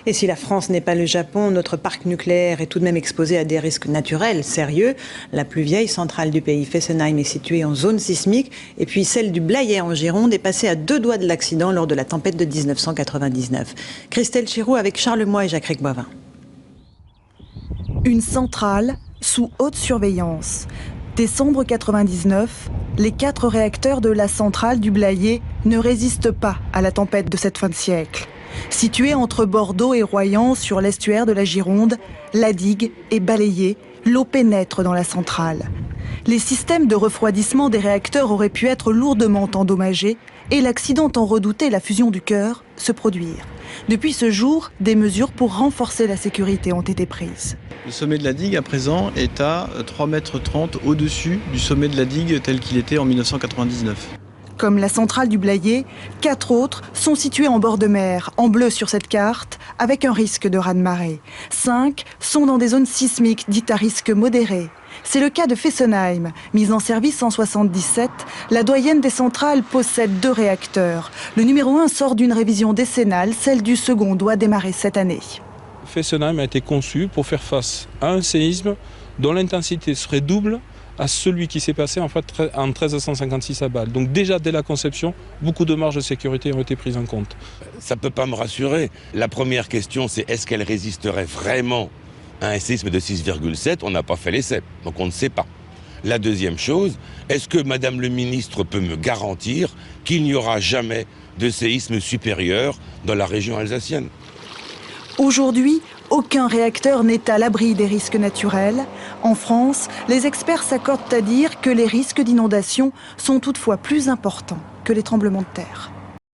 Et si la France n'est pas le Japon, notre parc nucléaire est tout de même exposé à des risques naturels sérieux. La plus vieille centrale du pays, Fessenheim, est située en zone sismique. Et puis celle du Blayais en Gironde est passée à 2 doigts de l'accident lors de la tempête de 1999. Christelle Chiroux avec Charles Moy et Jacques Boivin. Une centrale sous haute surveillance. Décembre 99, les 4 réacteurs de la centrale du Blayais ne résistent pas à la tempête de cette fin de siècle. Située entre Bordeaux et Royan sur l'estuaire de la Gironde, la digue est balayée, l'eau pénètre dans la centrale. Les systèmes de refroidissement des réacteurs auraient pu être lourdement endommagés et l'accident tant redouté, la fusion du cœur, se produire. Depuis ce jour, des mesures pour renforcer la sécurité ont été prises. Le sommet de la digue, à présent, est à 3,30 mètres au-dessus du sommet de la digue tel qu'il était en 1999. Comme la centrale du Blayais, 4 autres sont situées en bord de mer, en bleu sur cette carte, avec un risque de raz-de-marée. 5 sont dans des zones sismiques dites à risque modéré. C'est le cas de Fessenheim. Mise en service en 1977, la doyenne des centrales possède 2 réacteurs. Le numéro 1 sort d'une révision décennale, celle du second doit démarrer cette année. Fessenheim a été conçu pour faire face à un séisme dont l'intensité serait double à celui qui s'est passé en 1356 à Bâle. Donc déjà dès la conception, beaucoup de marges de sécurité ont été prises en compte. Ça ne peut pas me rassurer. La première question, c'est est-ce qu'elle résisterait vraiment à un séisme de 6,7 ? On n'a pas fait l'essai, donc on ne sait pas. La deuxième chose, est-ce que Madame le ministre peut me garantir qu'il n'y aura jamais de séisme supérieur dans la région alsacienne ? Aujourd'hui, aucun réacteur n'est à l'abri des risques naturels. En France, les experts s'accordent à dire que les risques d'inondation sont toutefois plus importants que les tremblements de terre.